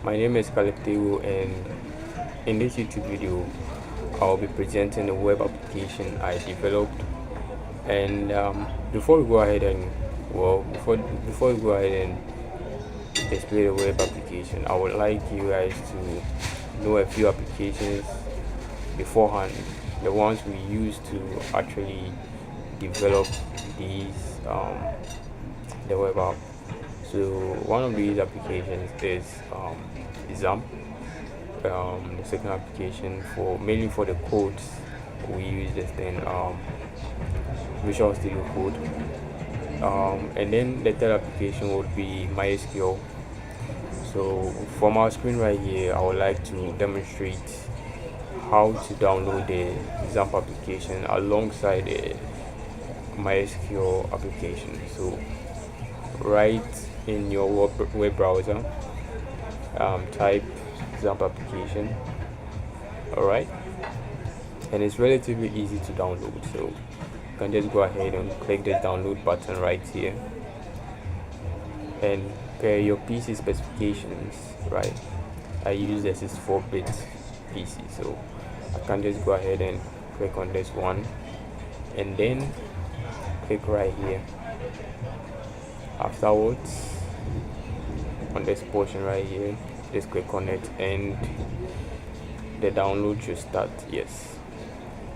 My name is Tagoe, and in this YouTube video I'll be presenting a web application I developed. And before we go ahead and before we go ahead and display the web application, I would like you guys to know a few applications beforehand, the ones we use to actually develop these the web app. So one of these applications is XAMPP. The second application, for mainly for the codes, we use this thing, Visual Studio Code. And then the third application would be MySQL. So from our screen right here, I would like to demonstrate how to download the XAMPP application alongside the MySQL application. So right in your web browser, type XAMPP application. Alright, and it's relatively easy to download, so you can just go ahead and click the download button right here, and per your PC specifications, right, I use this is 4-bit PC, so I can just go ahead and click on this one and then click right here. Afterwards, on this portion right here, just click on it and the download should start. Yes,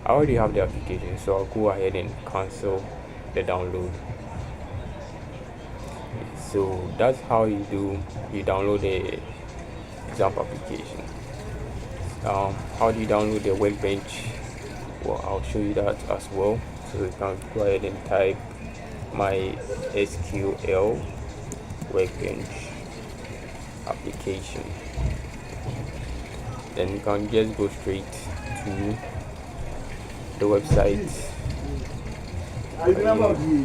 I already have the application, so I'll go ahead and cancel the download. So that's how you download the XAMPP application. How do you download the workbench? Well, I'll show you that as well. So you can go ahead and type MySQL workbench application. Then you can just go straight to the website.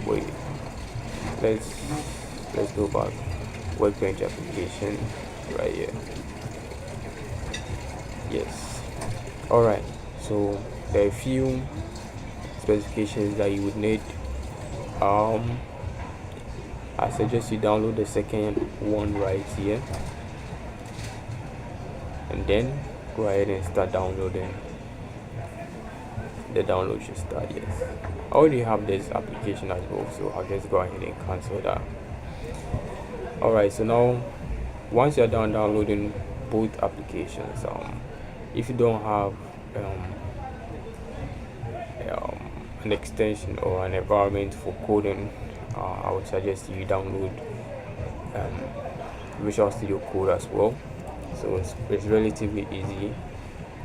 Wait, let's go back. Workbench application right here. Yes. Alright, so there are a few specifications that you would need. I suggest you download the second one right here, and then go ahead and start downloading. The download should start. Yes, I already have this application as well, so I'll just go ahead and cancel that. Alright, so now once you're done downloading both applications, if you don't have an extension or an environment for coding, I would suggest you download Visual Studio Code as well. So it's relatively easy.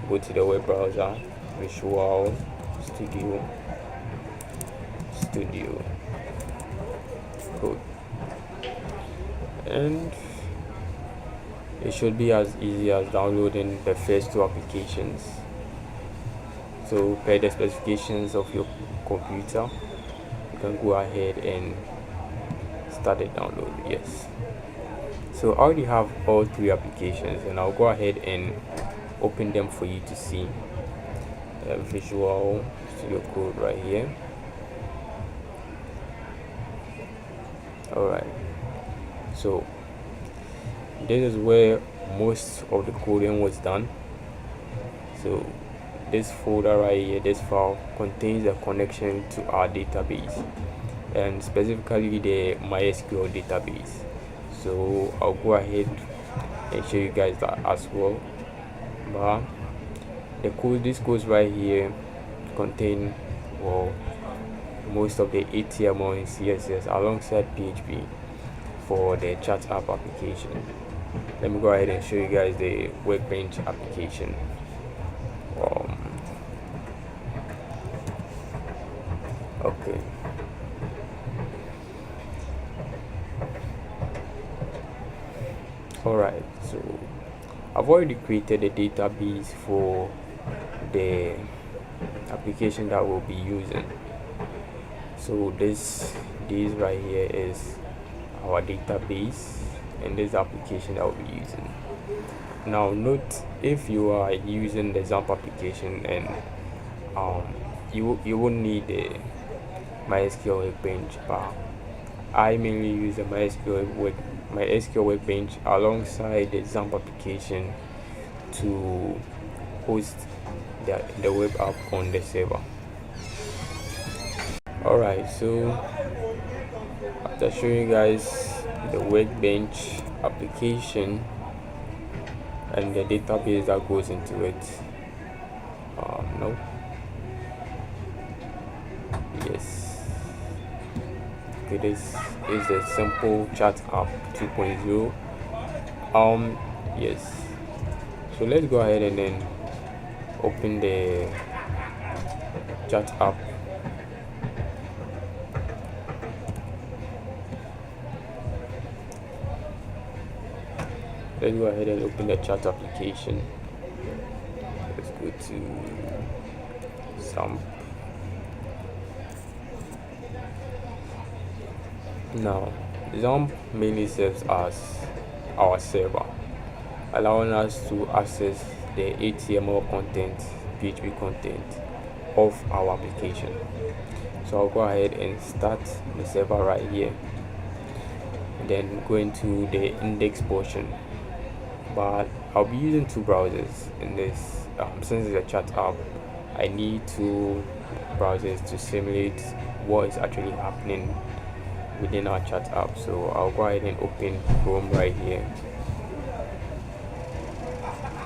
Go to the web browser, Visual Studio Code, and it should be as easy as downloading the first two applications. So per the specifications of your computer, you can go ahead and start the download. Yes, so I already have all three applications, and I'll go ahead and open them for you to see. Visual Studio Code right here. Alright, so this is where most of the coding was done. So this folder right here, this file, contains a connection to our database, and specifically the MySQL database. So I'll go ahead and show you guys that as well. But this codes right here contain, well, most of the HTML and CSS alongside PHP for the chat app application. Let me go ahead and show you guys the workbench application. Okay, alright, so I've already created a database for the application that we'll be using. So this right here is our database, and this application that we'll be using. Now note, if you are using the XAMPP application, and you won't need the MySQL workbench, but I mainly use the MySQL MySQL workbench alongside the XAMPP application to host the web app on the server. Alright, so after showing you guys the workbench application and the database that goes into it, no, yes, okay, this is the simple chat app 2.0. Yes, so let's go ahead and then open the chat app. Let's go ahead and open the chat application. Let's go to XAMPP. Now, XAMPP mainly serves as our server, allowing us to access the HTML content, PHP content of our application. So I'll go ahead and start the server right here, then go into the index portion. But I'll be using two browsers in this. Since it's a chat app, I need two browsers to simulate what is actually happening within our chat app. So I'll go ahead and open Chrome right here,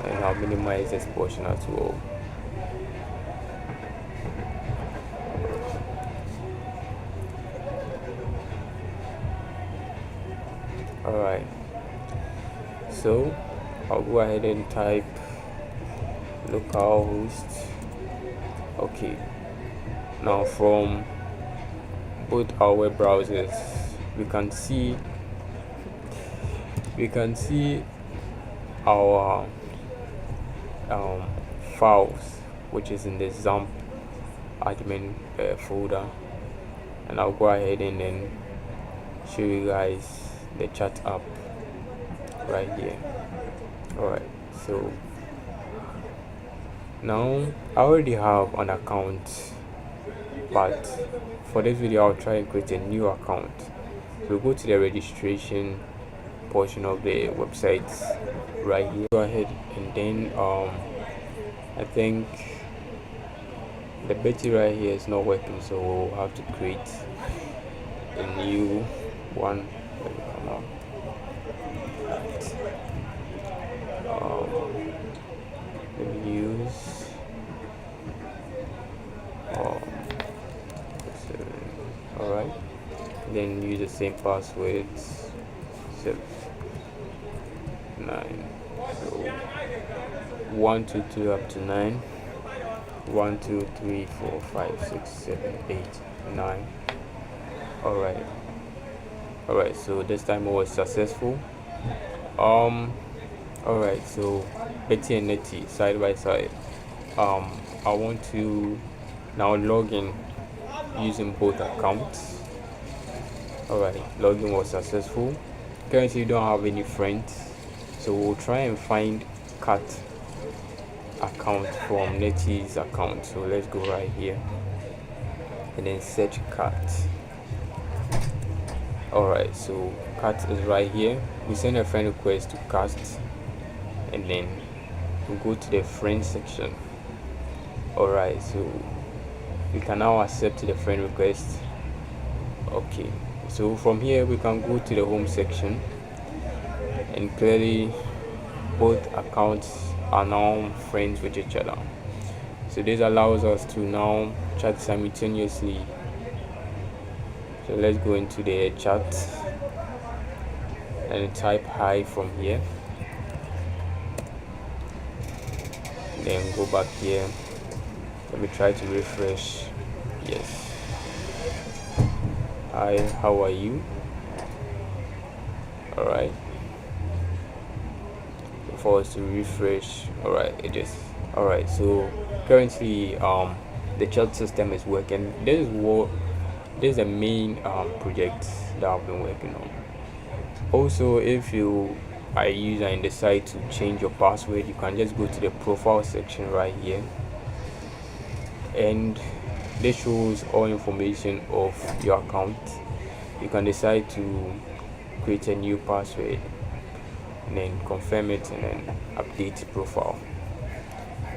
and I'll minimize this portion as well. Alright, so I'll go ahead and type localhost. Okay, now from both our web browsers we can see our files, which is in the XAMPP admin folder, and I'll go ahead and then show you guys the chat app right here. Alright, so now I already have an account, but for this video I'll try and create a new account. So go to the registration portion of the website right here. Go ahead and then I think the Betty right here is not working, so we'll have to create a new one. Let me come out. Let me use alright, then use the same password 7 9, so 1 2 2 up to 9, 1 2 3 4 5 6 7 8 9. Alright, so this time it was successful. Alright, so Betty and Netty side by side. I want to now log in using both accounts. Alright, login was successful. Currently you don't have any friends, so we'll try and find cat account from Netty's account. So let's go right here and then search cat. Alright, so cat is right here. We send a friend request to cast, and then we go to the friend section. Alright, so we can now accept the friend request. Okay, so from here we can go to the home section, and clearly both accounts are now friends with each other. So this allows us to now chat simultaneously. So let's go into the chat and type hi from here, then go back here. Let me try to refresh. Yes, hi, how are you? Alright, for us to refresh. Alright, it just alright. So currently the chat system is working. This is the main project that I've been working on. Also, if you are a user and decide to change your password, you can just go to the profile section right here, and this shows all information of your account. You can decide to create a new password, and then confirm it, and then update profile.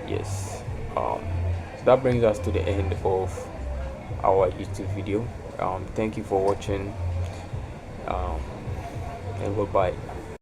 Yes. So that brings us to the end of our YouTube video. Thank you for watching, and goodbye.